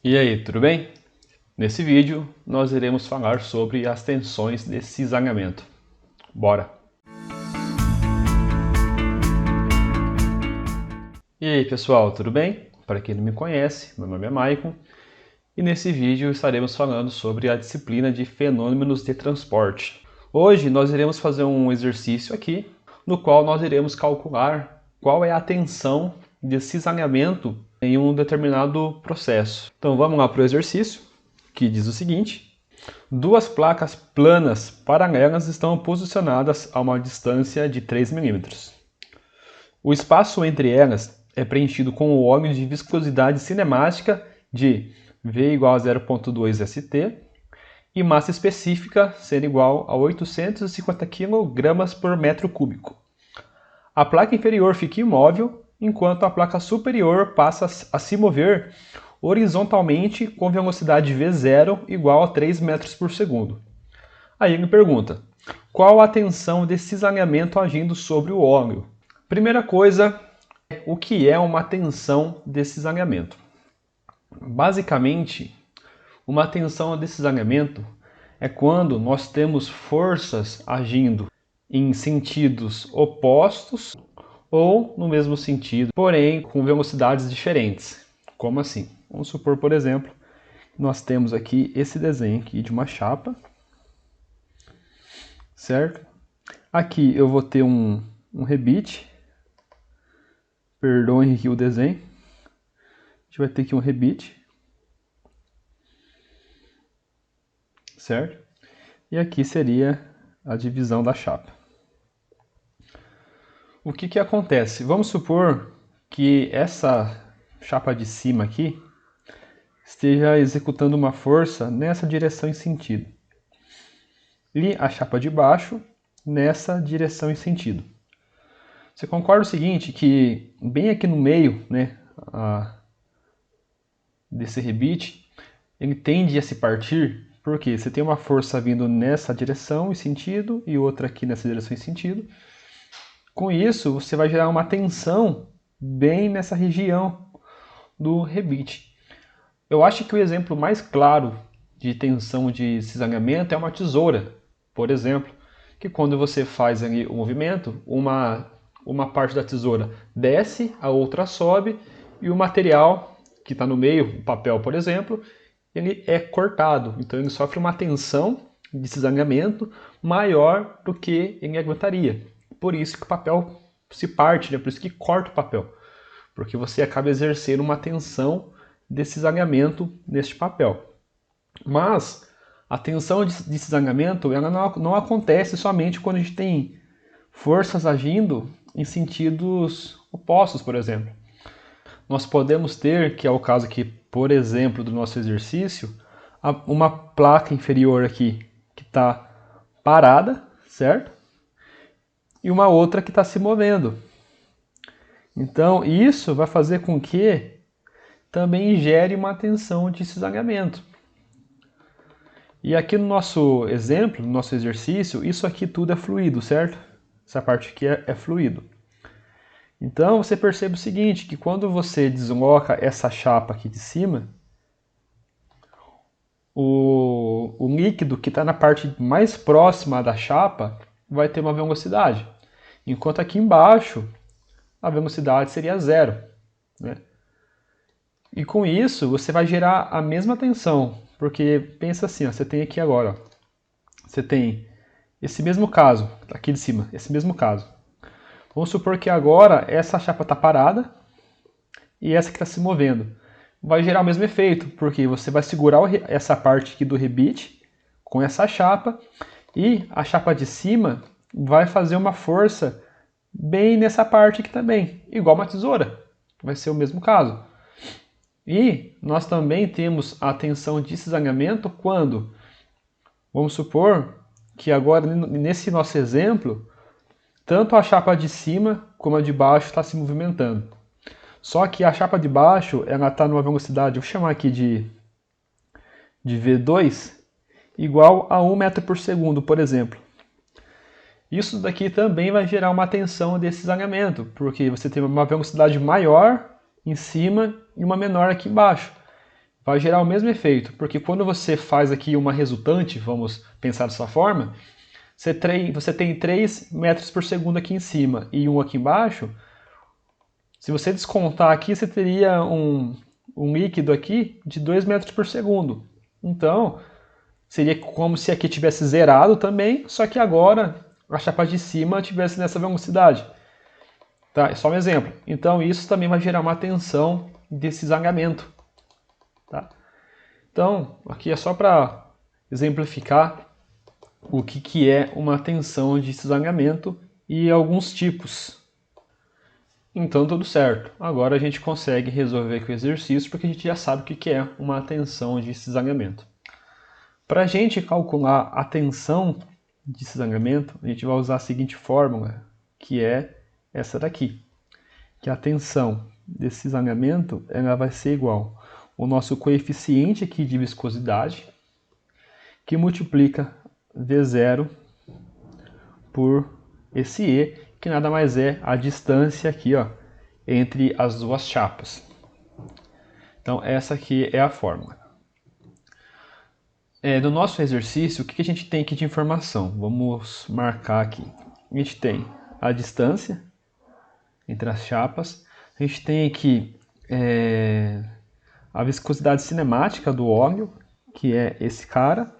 E aí, tudo bem? Nesse vídeo nós iremos falar sobre as tensões de cisalhamento. Bora! E aí pessoal, tudo bem? Para quem não me conhece, meu nome é Maicon e nesse vídeo estaremos falando sobre a disciplina de fenômenos de transporte. Hoje nós iremos fazer um exercício aqui, no qual nós iremos calcular qual é a tensão de cisalhamento em um determinado processo. Então vamos lá para o exercício, que diz o seguinte: duas placas planas paralelas estão posicionadas a uma distância de 3 mm. O espaço entre elas é preenchido com o óleo de viscosidade cinemática de V igual a 0,2 St e massa específica sendo igual a 850 kg por metro cúbico. A placa inferior fica imóvel, enquanto a placa superior passa a se mover horizontalmente com velocidade V0 igual a 3 metros por segundo. Aí ele pergunta, qual a tensão de cisalhamento agindo sobre o óleo? Primeira coisa, o que é uma tensão de cisalhamento? Basicamente, uma tensão de cisalhamento é quando nós temos forças agindo em sentidos opostos ou no mesmo sentido, porém com velocidades diferentes. Como assim? Vamos supor, por exemplo, nós temos aqui esse desenho aqui de uma chapa, certo? Aqui eu vou ter um rebite, perdoem aqui o desenho, a gente vai ter aqui um rebite, certo? E aqui seria a divisão da chapa. O que acontece? Vamos supor que essa chapa de cima aqui esteja executando uma força nessa direção e sentido. E a chapa de baixo nessa direção e sentido. Você concorda o seguinte, que bem aqui no meio, né, desse rebite, ele tende a se partir, porque você tem uma força vindo nessa direção e sentido e outra aqui nessa direção e sentido. Com isso, você vai gerar uma tensão bem nessa região do rebite. Eu acho que o exemplo mais claro de tensão de cisalhamento é uma tesoura, por exemplo, que quando você faz ali o movimento, uma parte da tesoura desce, a outra sobe, e o material que está no meio, o papel, por exemplo, ele é cortado. Então ele sofre uma tensão de cisalhamento maior do que ele aguentaria. Por isso que o papel se parte, né? Por isso que corta o papel. Porque você acaba exercendo uma tensão de cisalhamento neste papel. Mas a tensão de cisalhamento ela não acontece somente quando a gente tem forças agindo em sentidos opostos, por exemplo. Nós podemos ter, que é o caso aqui, por exemplo, do nosso exercício, uma placa inferior aqui que está parada, certo? E uma outra que está se movendo. Então, isso vai fazer com que também gere uma tensão de cisalhamento. E aqui no nosso exemplo, no nosso exercício, isso aqui tudo é fluido, certo? Essa parte aqui é fluido. Então, você percebe o seguinte, que quando você desloca essa chapa aqui de cima, o líquido que está na parte mais próxima da chapa vai ter uma velocidade. Enquanto aqui embaixo, a velocidade seria zero, né? E com isso, você vai gerar a mesma tensão, porque pensa assim, ó, você tem aqui agora, ó, você tem esse mesmo caso, aqui de cima, esse mesmo caso. Vamos supor que agora essa chapa está parada e essa que está se movendo. Vai gerar o mesmo efeito, porque você vai segurar essa parte aqui do rebite com essa chapa e a chapa de cima vai fazer uma força bem nessa parte aqui também, igual uma tesoura. Vai ser o mesmo caso. E nós também temos a tensão de cisalhamento quando, vamos supor que agora nesse nosso exemplo, tanto a chapa de cima como a de baixo está se movimentando. Só que a chapa de baixo ela está numa velocidade, vou chamar aqui de V2, igual a 1 metro por segundo, por exemplo. Isso daqui também vai gerar uma tensão de cisalhamento, porque você tem uma velocidade maior em cima e uma menor aqui embaixo. vai gerar o mesmo efeito, porque quando você faz aqui uma resultante, vamos pensar dessa forma, você tem 3 metros por segundo aqui em cima e 1 aqui embaixo. Se você descontar aqui, você teria um líquido aqui de 2 metros por segundo. Então, seria como se aqui tivesse zerado também, só que agora a chapa de cima tivesse nessa velocidade. Tá? É só um exemplo. Então, isso também vai gerar uma tensão de cisalhamento. Tá? Então, aqui é só para exemplificar o que é uma tensão de cisalhamento e alguns tipos. Então, tudo certo. Agora a gente consegue resolver com o exercício porque a gente já sabe o que é uma tensão de cisalhamento. Para a gente calcular a tensão de cisalhamento, a gente vai usar a seguinte fórmula, que é essa daqui. Que a tensão de cisalhamento ela vai ser igual ao nosso coeficiente aqui de viscosidade, que multiplica V0 por esse E, que nada mais é a distância aqui, ó, entre as duas chapas. Então, essa aqui é a fórmula. No nosso exercício, o que a gente tem aqui de informação? Vamos marcar aqui. A gente tem a distância entre as chapas. A gente tem aqui a viscosidade cinemática do óleo, que é esse cara,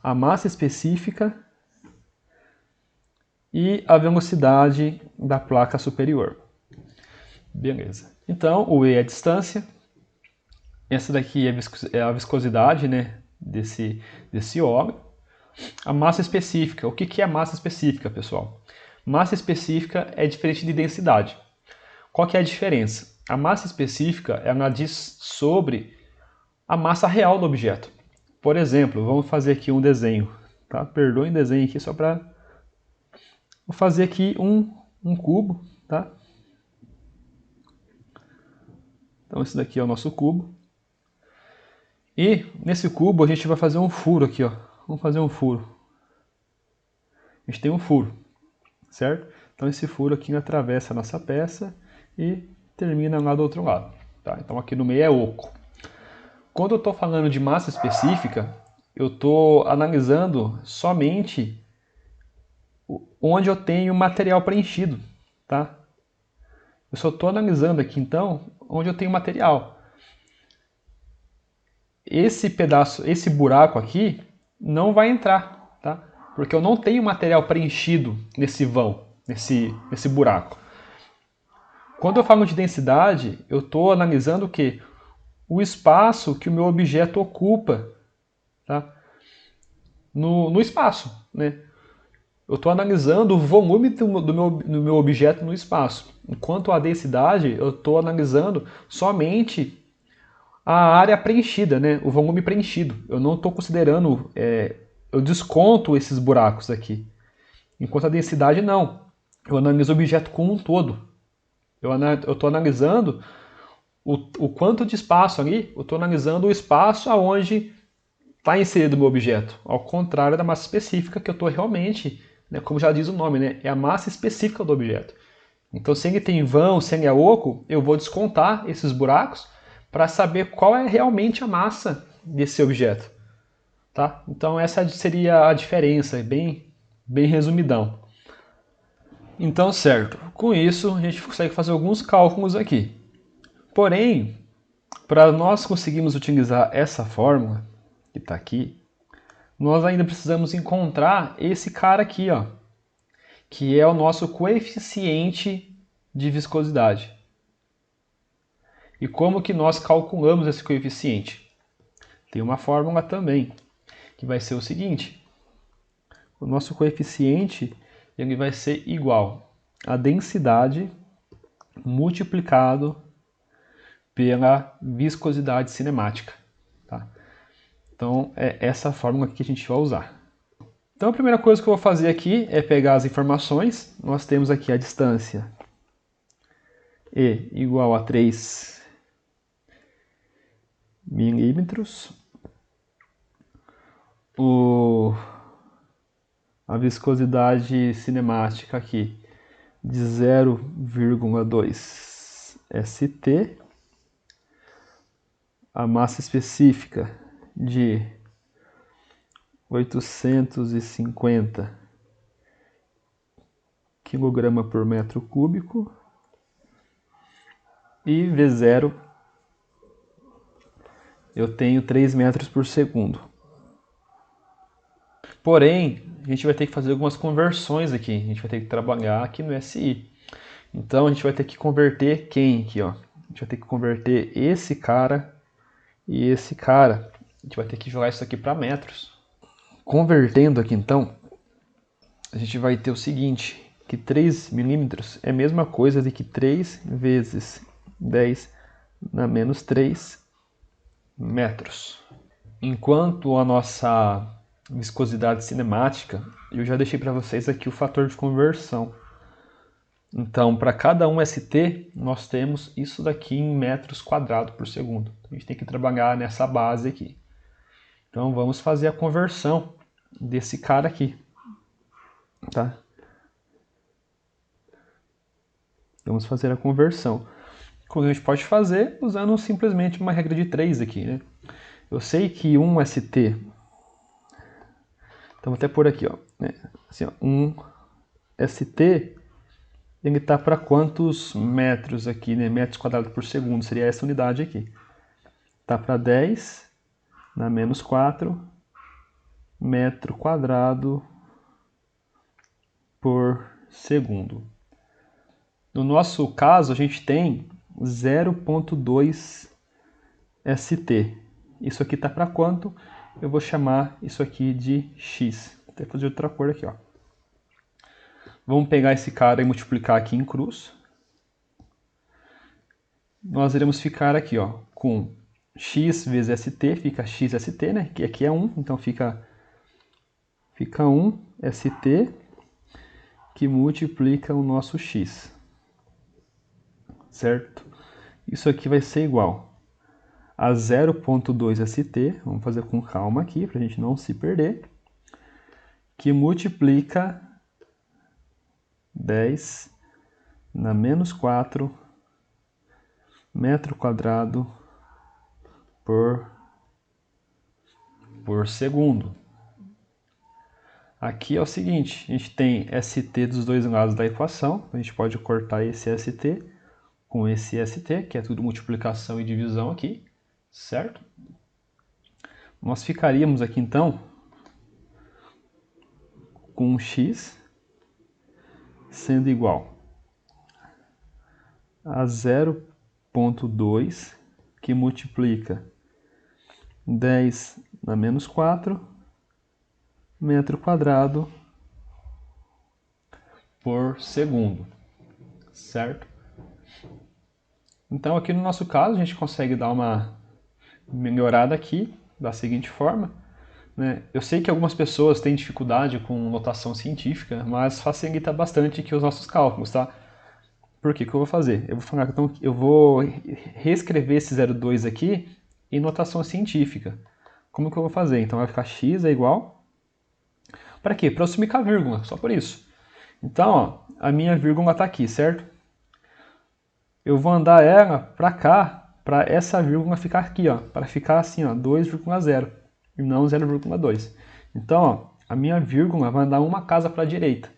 a massa específica e a velocidade da placa superior. Beleza. Então, o E é a distância. Essa daqui é a viscosidade, né, desse óleo. A massa específica. O que é massa específica, pessoal? Massa específica é diferente de densidade. Qual que é a diferença? A massa específica ela diz sobre a massa real do objeto. Por exemplo, vamos fazer aqui um desenho. Tá? Perdoem o desenho aqui só para... Vou fazer aqui um cubo. Tá? Então esse daqui é o nosso cubo. E nesse cubo a gente vai fazer um furo aqui, ó. Vamos fazer um furo. A gente tem um furo, certo? Então esse furo aqui atravessa a nossa peça e termina lá do outro lado. Tá? Então aqui no meio é oco. Quando eu estou falando de massa específica, eu estou analisando somente onde eu tenho material preenchido. Tá? Eu só estou analisando aqui então onde eu tenho material. Esse pedaço, esse buraco aqui, não vai entrar, tá? Porque eu não tenho material preenchido nesse vão, nesse buraco. Quando eu falo de densidade, eu estou analisando o quê? O espaço que o meu objeto ocupa, tá? No espaço, né? Eu estou analisando o volume do meu objeto no espaço. Enquanto a densidade, eu estou analisando somente a área preenchida, né? O volume preenchido. Eu não estou considerando, eu desconto esses buracos aqui. Enquanto a densidade não. Eu analiso o objeto como um todo. Eu estou analisando o quanto de espaço ali, eu estou analisando o espaço aonde está inserido o meu objeto. Ao contrário da massa específica, que eu estou realmente, né, como já diz o nome, né, é a massa específica do objeto. Então, se ele tem vão, se ele é oco, eu vou descontar esses buracos para saber qual é realmente a massa desse objeto. Tá? Então essa seria a diferença, bem resumidão. Então, certo, com isso a gente consegue fazer alguns cálculos aqui. Porém, para nós conseguirmos utilizar essa fórmula, que está aqui, nós ainda precisamos encontrar esse cara aqui, ó, que é o nosso coeficiente de viscosidade. E como que nós calculamos esse coeficiente? Tem uma fórmula também, que vai ser o seguinte. O nosso coeficiente ele vai ser igual a densidade multiplicado pela viscosidade cinemática. Tá? Então, é essa fórmula que a gente vai usar. Então, a primeira coisa que eu vou fazer aqui é pegar as informações. Nós temos aqui a distância E igual a 3 milímetros. A viscosidade cinemática aqui de 0,2 ST a massa específica de 850 kg por metro cúbico e V0 eu tenho 3 metros por segundo. Porém, a gente vai ter que fazer algumas conversões aqui. A gente vai ter que trabalhar aqui no SI. Então, a gente vai ter que converter quem aqui, ó? A gente vai ter que converter esse cara e esse cara. A gente vai ter que jogar isso aqui para metros. Convertendo aqui, então, a gente vai ter o seguinte, que 3 milímetros é a mesma coisa de que 3 vezes 10 na menos 3 metros. Enquanto a nossa viscosidade cinemática, eu já deixei para vocês aqui o fator de conversão. Então, para cada 1 ST, nós temos isso daqui em metros quadrados por segundo. A gente tem que trabalhar nessa base aqui. Então, vamos fazer a conversão desse cara aqui. Tá? Vamos fazer a conversão. Como a gente pode fazer usando simplesmente uma regra de 3 aqui, né? Eu sei que 1 ST, então vou até pôr aqui, ó, né? Assim, ó, 1 ST, ele está para quantos metros aqui, né? Metros quadrados por segundo, seria essa unidade aqui. Está para 10 na menos 4 metro quadrado por segundo. No nosso caso, a gente tem 0,2 ST. Isso aqui está para quanto? Eu vou chamar isso aqui de X. Vou até fazer outra cor aqui, ó. Vamos pegar esse cara e multiplicar aqui em cruz. Nós iremos ficar aqui, ó, com X vezes ST, fica XST, né? Que aqui é 1, então fica 1 ST que multiplica o nosso X. Certo? Isso aqui vai ser igual a 0,2 ST, vamos fazer com calma aqui, para a gente não se perder, que multiplica 10 na menos 4 metro quadrado por segundo. Aqui é o seguinte, a gente tem ST dos dois lados da equação, a gente pode cortar esse ST com esse ST, que é tudo multiplicação e divisão aqui, certo? Nós ficaríamos aqui então com x sendo igual a 0,2 que multiplica 10 na menos 4 metro quadrado por segundo, certo? Então aqui no nosso caso a gente consegue dar uma melhorada aqui da seguinte forma, né? Eu sei que algumas pessoas têm dificuldade com notação científica, mas facilita bastante aqui os nossos cálculos, tá? Por quê? O que eu vou fazer? Então, eu vou reescrever esse 0,2 aqui em notação científica. Como que eu vou fazer? Então vai ficar x é igual... Para quê? Para eu sumir com a vírgula, só por isso. Então, ó, a minha vírgula está aqui, certo? Eu vou andar ela para cá, para essa vírgula ficar aqui, ó, para ficar assim, ó, 2,0 e não 0,2. Então, ó, a minha vírgula vai andar uma casa para a direita.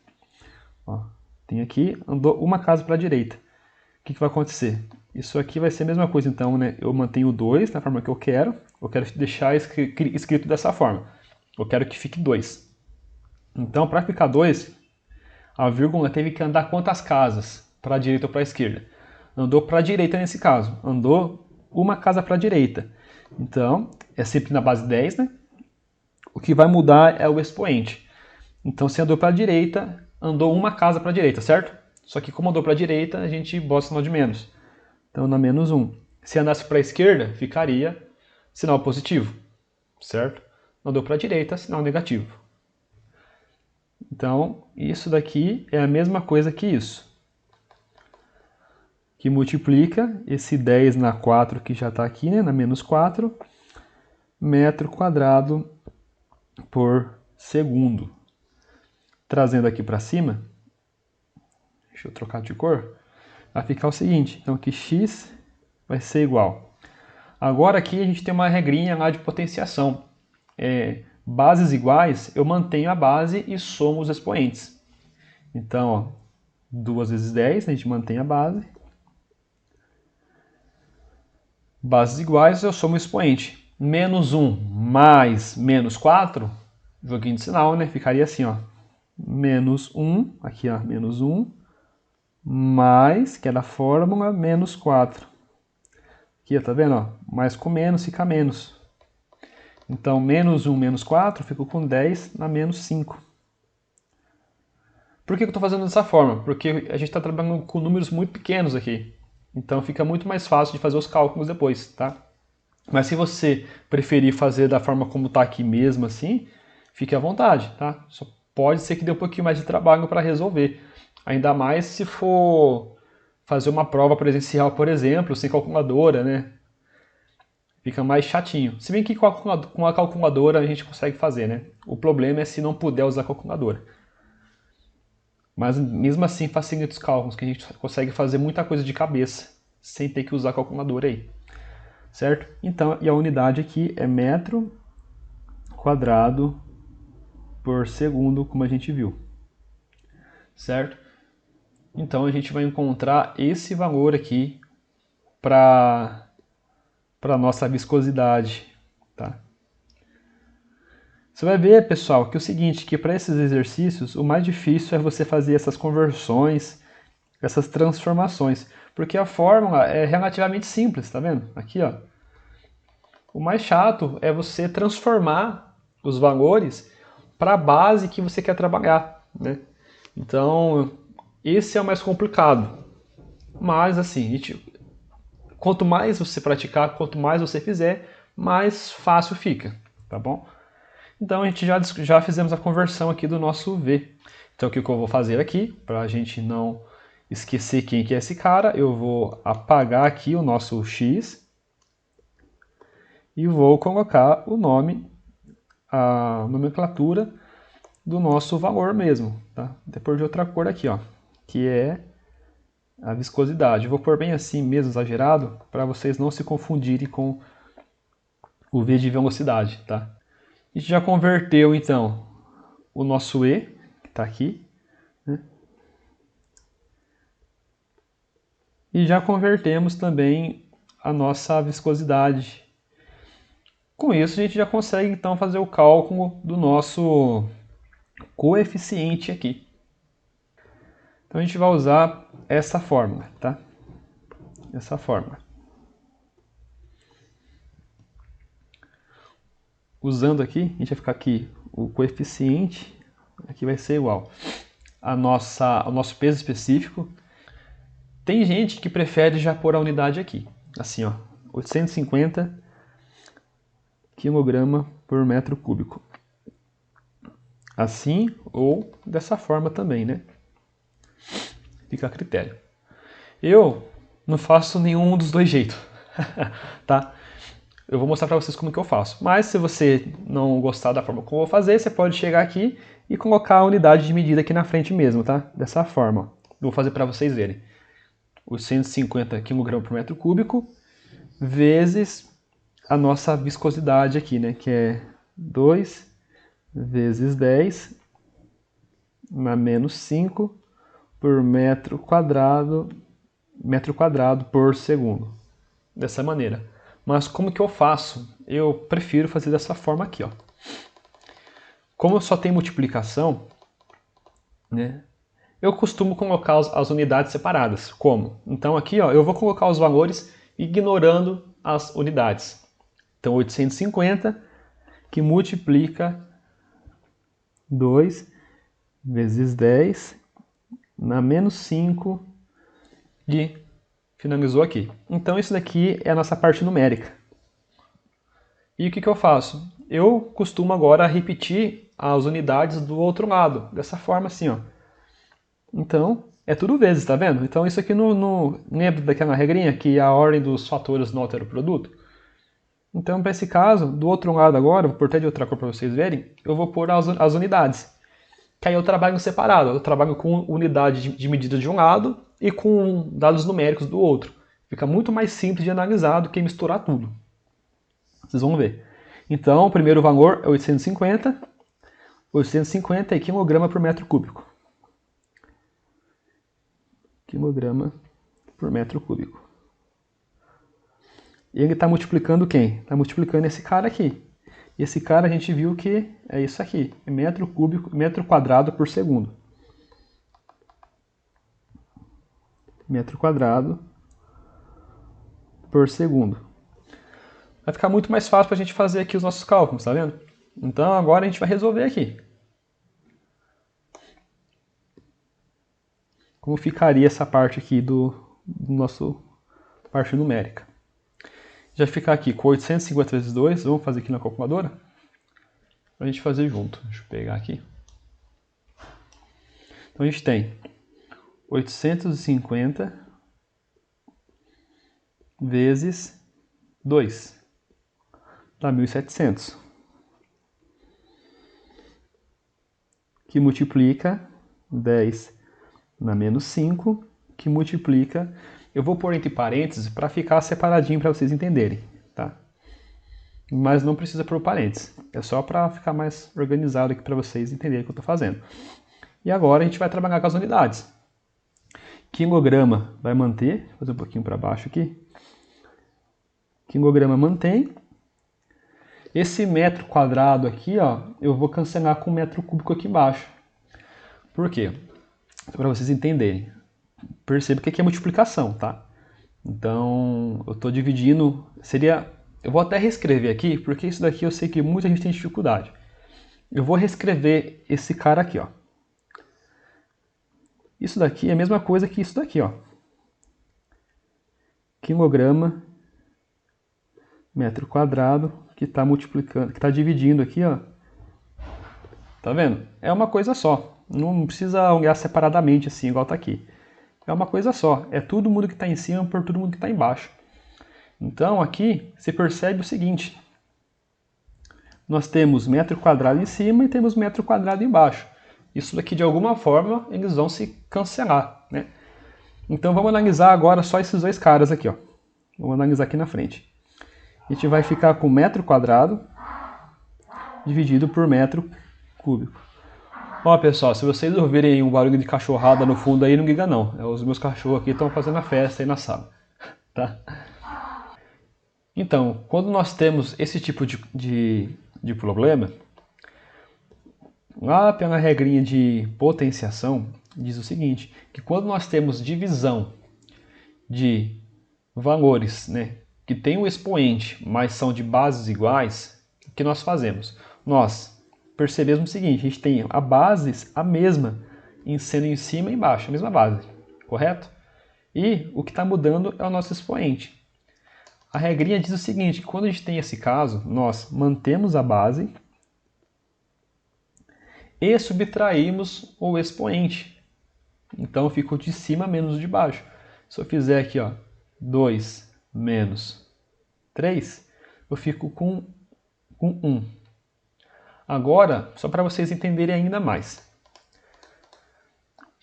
Ó, tem aqui, andou uma casa para a direita. O que vai acontecer? Isso aqui vai ser a mesma coisa, então, né? Eu mantenho 2 na forma que eu quero deixar escrito dessa forma. Eu quero que fique 2. Então, para ficar 2, a vírgula teve que andar quantas casas? Para a direita ou para a esquerda? Andou para a direita nesse caso. Andou uma casa para a direita. Então, é sempre na base 10, né? O que vai mudar é o expoente. Então, se andou para a direita, andou uma casa para a direita, certo? Só que como andou para a direita, a gente bota o sinal de menos. Então, na menos 1. Se andasse para a esquerda, ficaria sinal positivo, certo? Andou para a direita, sinal negativo. Então, isso daqui é a mesma coisa que isso. Que multiplica esse 10 na 4 que já está aqui, né, na menos 4, metro quadrado por segundo. Trazendo aqui para cima, deixa eu trocar de cor, vai ficar o seguinte, então aqui x vai ser igual Agora aqui a gente tem uma regrinha lá de potenciação. Bases iguais, eu mantenho a base e somo os expoentes. Então, ó, 2 vezes 10, a gente mantém a base. Bases iguais, eu somo o expoente. Menos 1 mais menos 4, joguinho de sinal, né? Ficaria assim, ó. Menos 1, aqui ó, menos 1, mais, que é da fórmula, menos 4. Aqui, tá vendo? Ó? Mais com menos fica menos. Então, menos 1, menos 4, fico com 10 na menos 5. Por que eu estou fazendo dessa forma? Porque a gente está trabalhando com números muito pequenos aqui. Então, fica muito mais fácil de fazer os cálculos depois, tá? Mas se você preferir fazer da forma como está aqui mesmo, assim, fique à vontade, tá? Só pode ser que dê um pouquinho mais de trabalho para resolver. Ainda mais se for fazer uma prova presencial, por exemplo, sem calculadora, né? Fica mais chatinho. Se bem que com a calculadora a gente consegue fazer, né? O problema é se não puder usar a calculadora. Mas mesmo assim facilita os cálculos, que a gente consegue fazer muita coisa de cabeça, sem ter que usar a calculadora aí. Certo? Então, e a unidade aqui é metro quadrado por segundo, como a gente viu. Certo? Então a gente vai encontrar esse valor aqui para a nossa viscosidade. Tá? Você vai ver, pessoal, que é o seguinte, que para esses exercícios o mais difícil é você fazer essas conversões, essas transformações, porque a fórmula é relativamente simples, tá vendo? Aqui, ó. O mais chato é você transformar os valores para a base que você quer trabalhar, né? Então, esse é o mais complicado. Mas, assim, quanto mais você praticar, quanto mais você fizer, mais fácil fica, tá bom? Então, a gente já fizemos a conversão aqui do nosso V. Então, o que eu vou fazer aqui, para a gente não esquecer quem que é esse cara, eu vou apagar aqui o nosso X e vou colocar o nome, a nomenclatura do nosso valor mesmo, tá? Depois de outra cor aqui, ó, que é a viscosidade. Eu vou pôr bem assim mesmo, exagerado, para vocês não se confundirem com o V de velocidade, tá? A gente já converteu, então, o nosso E, que está aqui, né? E já convertemos também a nossa viscosidade. Com isso, a gente já consegue, então, fazer o cálculo do nosso coeficiente aqui. Então, a gente vai usar essa fórmula, tá? Essa fórmula. Usando aqui, a gente vai ficar aqui, o coeficiente, aqui vai ser igual ao nosso peso específico. Tem gente que prefere já pôr a unidade aqui, assim, ó, 850 kg por metro cúbico. Assim ou dessa forma também, né? Fica a critério. Eu não faço nenhum dos dois jeitos, tá? Eu vou mostrar para vocês como que eu faço. Mas se você não gostar da forma como eu vou fazer, você pode chegar aqui e colocar a unidade de medida aqui na frente mesmo, tá? Dessa forma. Eu vou fazer para vocês verem. Os 150 kg por metro cúbico vezes a nossa viscosidade aqui, né? Que é 2 vezes 10 na menos 5 por metro quadrado por segundo. Dessa maneira. Mas como que eu faço? Eu prefiro fazer dessa forma aqui, ó. Como só tem multiplicação, né? Eu costumo colocar as unidades separadas. Como? Então aqui, ó, eu vou colocar os valores ignorando as unidades. Então 850 que multiplica 2 vezes 10 na menos 5 e finalizou aqui. Então isso daqui é a nossa parte numérica. E o que eu faço? Eu costumo agora repetir as unidades do outro lado, dessa forma assim, ó. Então, é tudo vezes, tá vendo? Então isso aqui não lembra daquela regrinha que a ordem dos fatores não altera o produto? Então, para esse caso, do outro lado agora, vou pôr até de outra cor para vocês verem, eu vou pôr as unidades. Que aí eu trabalho separado, eu trabalho com unidade de medida de um lado e com dados numéricos do outro. Fica muito mais simples de analisar do que misturar tudo, Vocês vão ver. Então, o primeiro valor é 850. 850 é quilograma por metro cúbico. Quilograma por metro cúbico. E ele está multiplicando quem? Está multiplicando esse cara aqui. E esse cara a gente viu que é isso aqui. É metro cúbico, metro quadrado por segundo. Metro quadrado por segundo. Vai ficar muito mais fácil para a gente fazer aqui os nossos cálculos, tá vendo? Então agora a gente vai resolver aqui. Como ficaria essa parte aqui do nosso parte numérica. Já ficar aqui com 850 vezes 2, vamos fazer aqui na calculadora? Para a gente fazer junto. Deixa eu pegar aqui. Então a gente tem 850 vezes 2. Dá 1.700. Que multiplica 10 na menos 5, que multiplica... Eu vou pôr entre parênteses para ficar separadinho para vocês entenderem, tá? Mas não precisa pôr parênteses. É só para ficar mais organizado aqui para vocês entenderem o que eu estou fazendo. E agora a gente vai trabalhar com as unidades. Quilograma vai manter, vou fazer um pouquinho para baixo aqui. Quilograma mantém. Esse metro quadrado aqui, ó, eu vou cancelar com metro cúbico aqui embaixo. Por quê? Para vocês entenderem. Perceba que aqui é multiplicação, tá? Então, eu estou dividindo... Eu vou até reescrever aqui, porque isso daqui eu sei que muita gente tem dificuldade. Eu vou reescrever esse cara aqui, ó. Isso daqui é a mesma coisa que isso daqui, ó. Quilograma metro quadrado, que está multiplicando, que está dividindo aqui, ó. Tá vendo? É uma coisa só. Não precisa olhar separadamente assim, igual tá aqui. É uma coisa só. É todo mundo que está em cima por todo mundo que está embaixo. Então, aqui, você percebe o seguinte. Nós temos metro quadrado em cima e temos metro quadrado embaixo. Isso daqui, de alguma forma, eles vão se cancelar, né? Então, vamos analisar agora só esses dois caras aqui, ó. Vamos analisar aqui na frente. A gente vai ficar com metro quadrado dividido por metro cúbico. Ó, pessoal, se vocês ouvirem um barulho de cachorrada no fundo aí, não liga não. Os meus cachorros aqui estão fazendo a festa aí na sala, tá? Então, quando nós temos esse tipo de problema, lá pela regrinha de potenciação, diz o seguinte, que quando nós temos divisão de valores, né, que tem um expoente, mas são de bases iguais, o que nós fazemos? Nós percebemos o seguinte, a gente tem a base a mesma, sendo em cima e embaixo, a mesma base, correto? E o que está mudando é o nosso expoente. A regrinha diz o seguinte, que quando a gente tem esse caso, nós mantemos a base e subtraímos o expoente. Então fica o de cima menos o de baixo. Se eu fizer aqui, ó, 2 menos 3, eu fico com 1. Agora, só para vocês entenderem ainda mais.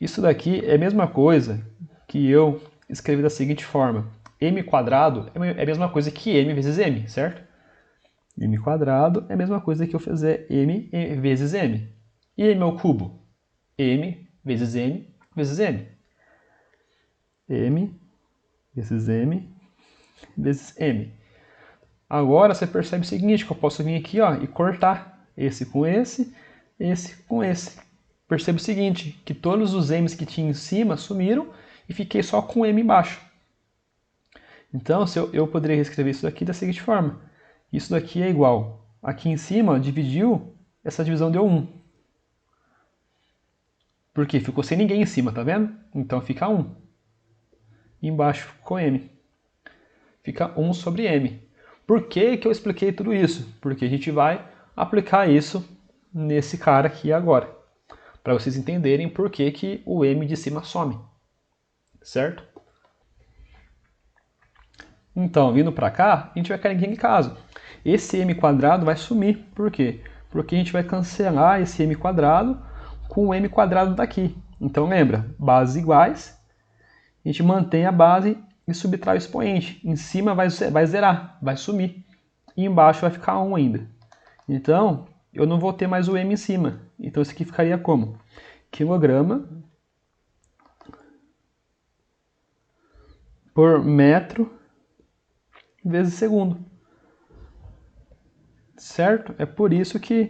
Isso daqui é a mesma coisa que eu escrevi da seguinte forma. M quadrado é a mesma coisa que M vezes M, certo? M quadrado é a mesma coisa que eu fizer M vezes M. E M ao cubo? M vezes M vezes M. M vezes M vezes M. Agora você percebe o seguinte, que eu posso vir aqui, ó, e cortar esse com esse com esse. Perceba o seguinte, que todos os M's que tinha em cima sumiram e fiquei só com M embaixo. Então, eu poderia reescrever isso daqui da seguinte forma. Isso daqui é igual. Aqui em cima, dividiu, essa divisão deu 1. Por quê? Ficou sem ninguém em cima, tá vendo? Então fica 1. E embaixo ficou M. Fica 1 sobre M. Por que que eu expliquei tudo isso? Porque a gente vai aplicar isso nesse cara aqui agora. Para vocês entenderem por que que o M de cima some. Certo? Então, vindo para cá, a gente vai cair aqui em caso. Esse M quadrado vai sumir. Por quê? Porque a gente vai cancelar esse M quadrado com o M quadrado daqui. Então, lembra, bases iguais, a gente mantém a base e subtrai o expoente. Em cima vai zerar, vai sumir. e embaixo vai ficar 1 ainda. Então, eu não vou ter mais o m em cima. Então, isso aqui ficaria como? Quilograma por metro vezes segundo. Certo? É por isso que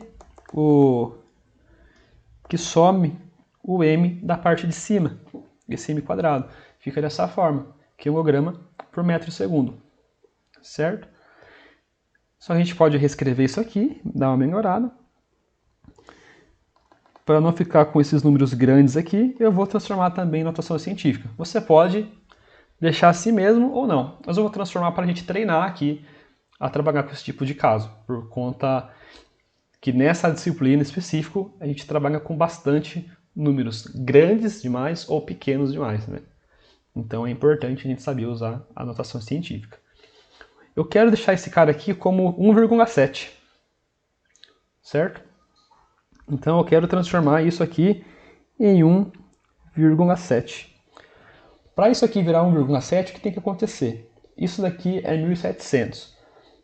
some o m da parte de cima, esse m quadrado. Fica dessa forma, quilograma por metro segundo. Certo? Só a gente pode reescrever isso aqui, dar uma melhorada. Para não ficar com esses números grandes aqui, eu vou transformar também em notação científica. Você pode deixar assim mesmo ou não, mas eu vou transformar para a gente treinar aqui a trabalhar com esse tipo de caso, por conta que nessa disciplina específica a gente trabalha com bastante números grandes demais ou pequenos demais, né? Então é importante a gente saber usar a notação científica. Eu quero deixar esse cara aqui como 1,7, certo? Então eu quero transformar isso aqui em 1,7. Para isso aqui virar 1,7, o que tem que acontecer? Isso daqui é 1.700.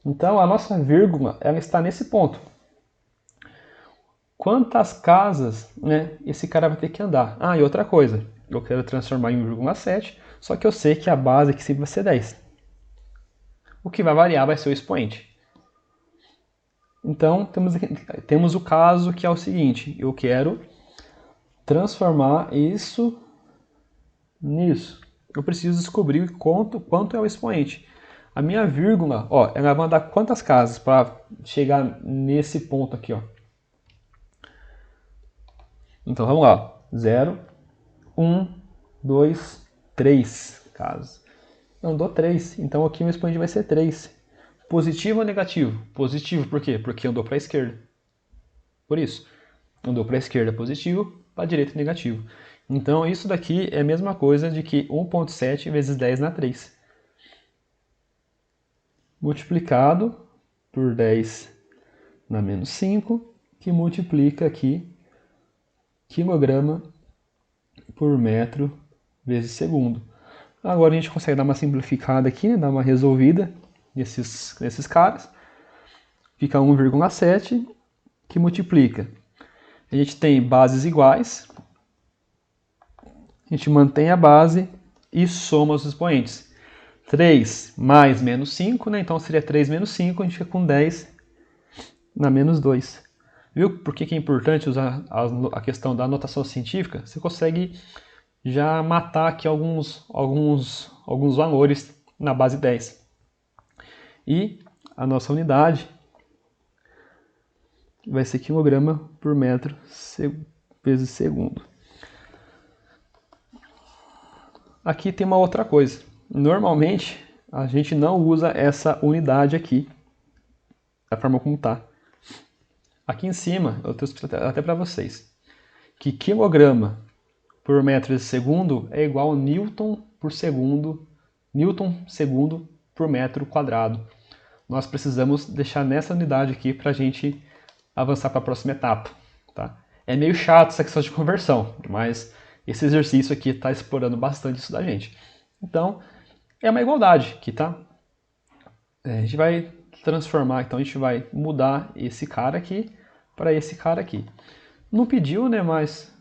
Então a nossa vírgula ela está nesse ponto. Quantas casas, né, esse cara vai ter que andar? Ah, e outra coisa, eu quero transformar em 1,7, só que eu sei que a base aqui sempre vai ser 10. O que vai variar vai ser o expoente. Então, temos o caso que é o seguinte, eu quero transformar isso nisso. Eu preciso descobrir quanto é o expoente. A minha vírgula, ó, ela vai andar quantas casas para chegar nesse ponto aqui, ó. Então vamos lá, 0, 1, 2, 3 casas. Andou 3, então aqui o expoente vai ser 3. Positivo ou negativo? Positivo, por quê? Porque andou para a esquerda. Por isso, andou para a esquerda positivo, para a direita negativo. Então isso daqui é a mesma coisa de que 1,7 vezes 10 na 3. Multiplicado por 10 na menos 5, que multiplica aqui quilograma por metro vezes segundo. Agora a gente consegue dar uma simplificada aqui, né? Dar uma resolvida nesses caras. Fica 1,7 que multiplica. A gente tem bases iguais. A gente mantém a base e soma os expoentes. 3 mais menos 5, né? Então seria 3 menos 5, a gente fica com 10 na menos 2. Viu por que é importante usar a questão da notação científica? Você consegue já matar aqui alguns valores na base 10. E a nossa unidade vai ser quilograma por metro vezes segundo. Aqui tem uma outra coisa. Normalmente, a gente não usa essa unidade aqui, da forma como está. Aqui em cima, eu estou explicando até para vocês, que quilograma por metro segundo é igual a Newton segundo por metro quadrado. Nós precisamos deixar nessa unidade aqui para a gente avançar para a próxima etapa. Tá? É meio chato essa questão de conversão, mas esse exercício aqui está explorando bastante isso da gente. Então, é uma igualdade aqui, tá? A gente vai transformar, então a gente vai mudar esse cara aqui para esse cara aqui. Não pediu, né, mas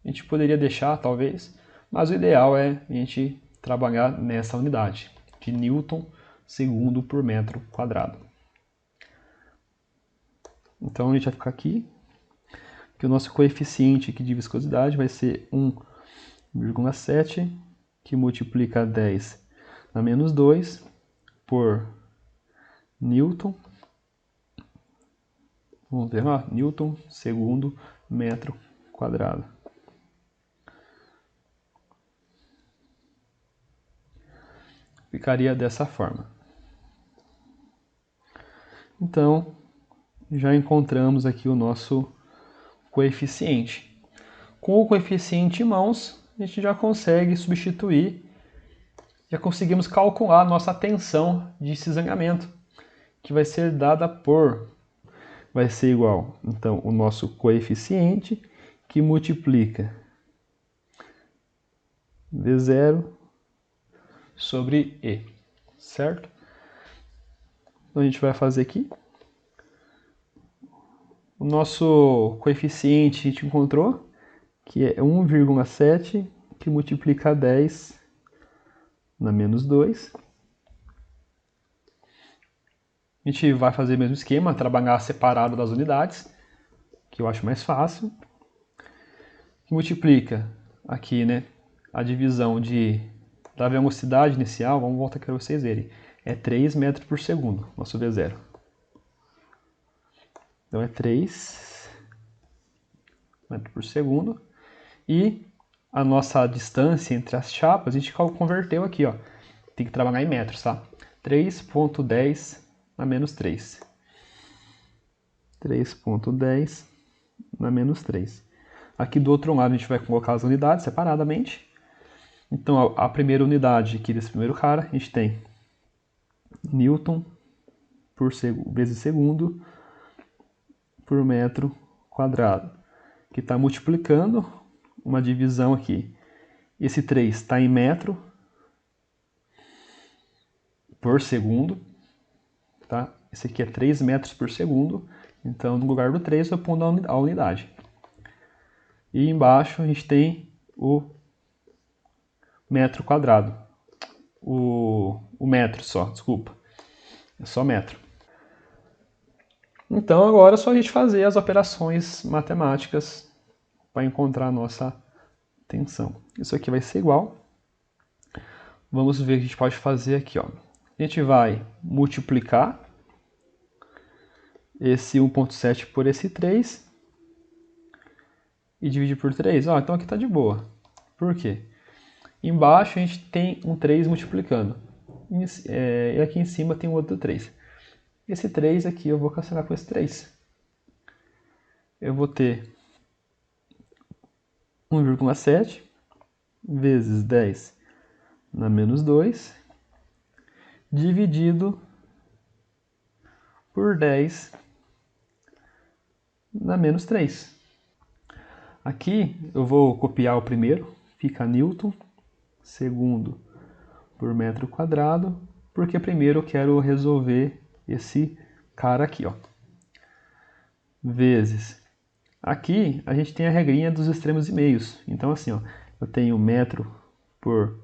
a gente poderia deixar, talvez, mas o ideal é a gente trabalhar nessa unidade, de Newton segundo por metro quadrado. Então a gente vai ficar aqui, que o nosso coeficiente aqui de viscosidade vai ser 1,7, que multiplica 10 na menos 2 por Newton. Vamos ver lá, Newton segundo metro quadrado. Ficaria dessa forma. Então, já encontramos aqui o nosso coeficiente. Com o coeficiente em mãos, a gente já consegue substituir, já conseguimos calcular a nossa tensão de cisalhamento, que vai ser dada por, vai ser igual, então, o nosso coeficiente que multiplica V0 sobre E, certo? Então a gente vai fazer aqui. O nosso coeficiente a gente encontrou, que é 1,7, que multiplica 10 na menos 2. A gente vai fazer o mesmo esquema, trabalhar separado das unidades, que eu acho mais fácil. Que multiplica aqui, né, a divisão da velocidade inicial, vamos voltar aqui para vocês verem, é 3 metros por segundo, nosso V0. Então é 3 metros por segundo. E a nossa distância entre as chapas, a gente converteu aqui, ó. Tem que trabalhar em metros, tá? 3,10 na menos 3. 3,10 na menos 3. Aqui do outro lado a gente vai colocar as unidades separadamente. Então a primeira unidade aqui desse primeiro cara, a gente tem Newton vezes segundo por metro quadrado, que está multiplicando uma divisão aqui. Esse 3 está em metro por segundo, tá? Esse aqui é 3 metros por segundo, então no lugar do 3 eu ponho a unidade. E embaixo a gente tem o metro quadrado. O metro só, desculpa. É só metro. Então agora é só a gente fazer as operações matemáticas para encontrar a nossa tensão. Isso aqui vai ser igual. Vamos ver o que a gente pode fazer aqui, ó. A gente vai multiplicar esse 1,7 por esse 3 e dividir por 3. Ó, então aqui está de boa. Por quê? Embaixo a gente tem um 3 multiplicando. E aqui em cima tem um outro 3. Esse 3 aqui eu vou cancelar com esse 3. Eu vou ter 1,7 vezes 10 na menos 2, dividido por 10 na menos 3. Aqui eu vou copiar o primeiro, fica Newton segundo por metro quadrado, porque primeiro eu quero resolver esse cara aqui, ó. Vezes. Aqui a gente tem a regrinha dos extremos e meios. Então assim, ó, eu tenho metro por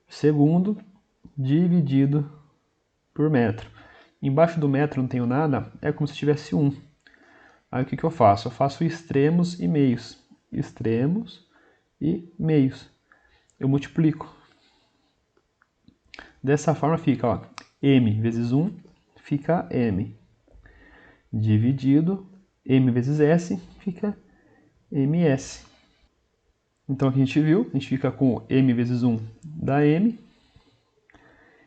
segundo dividido por metro. Embaixo do metro não tenho nada, é como se tivesse 1. Aí o que eu faço? Eu faço extremos e meios. Extremos e meios. Eu multiplico. Dessa forma fica, ó, m vezes 1 fica m. Dividido, m vezes s fica ms. Então aqui a gente viu, a gente fica com m vezes 1 dá m.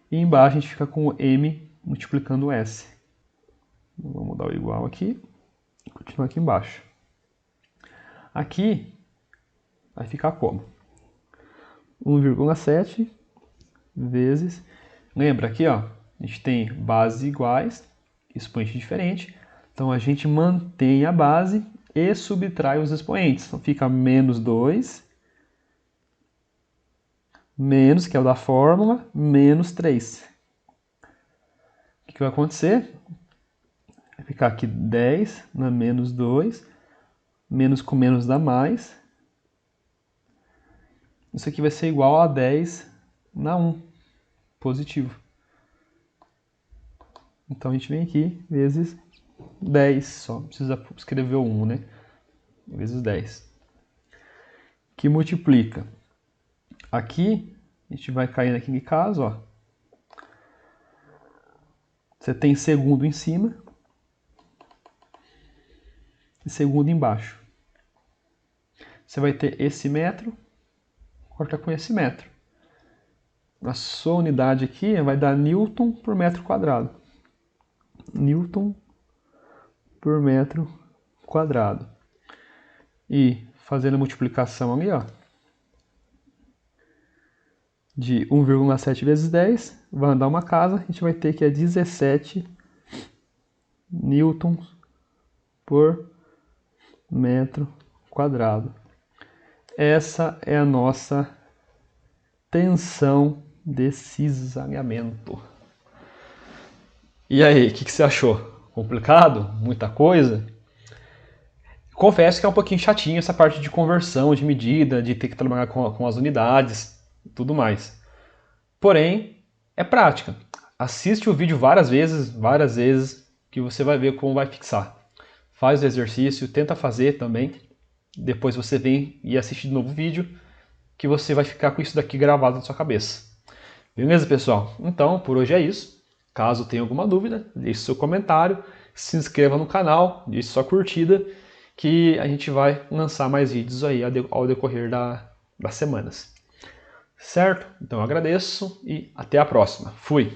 E embaixo a gente fica com m multiplicando o s. Vamos dar o igual aqui. Continuar aqui embaixo. Aqui vai ficar como? 1,7 vezes... Lembra aqui, ó, a gente tem bases iguais, expoente diferente. Então a gente mantém a base e subtrai os expoentes. Então fica menos 2, menos, que é o da fórmula, menos 3. O que vai acontecer? Vai ficar aqui 10 na menos 2, menos com menos dá mais. Isso aqui vai ser igual a 10 na 1, positivo. Então a gente vem aqui, vezes 10, só precisa escrever o 1, né? Vezes 10. Que multiplica. Aqui, a gente vai cair naquele caso, ó. Você tem segundo em cima e segundo embaixo. Você vai ter esse metro, corta com esse metro. A sua unidade aqui vai dar Newton por metro quadrado. Newton por metro quadrado. E fazendo a multiplicação ali, ó, de 1,7 vezes 10, vai andar uma casa, a gente vai ter que é 17 newtons por metro quadrado. Essa é a nossa tensão de cisalhamento. E aí, o que você achou? Complicado? Muita coisa? Confesso que é um pouquinho chatinho essa parte de conversão, de medida, de ter que trabalhar com as unidades e tudo mais. Porém, é prática. Assiste o vídeo várias vezes, que você vai ver como vai fixar. Faz o exercício, tenta fazer também. Depois você vem e assiste de novo o vídeo, que você vai ficar com isso daqui gravado na sua cabeça. Beleza, pessoal? Então, por hoje é isso. Caso tenha alguma dúvida, deixe seu comentário, se inscreva no canal, deixe sua curtida, que a gente vai lançar mais vídeos aí ao decorrer das semanas. Certo? Então eu agradeço e até a próxima. Fui!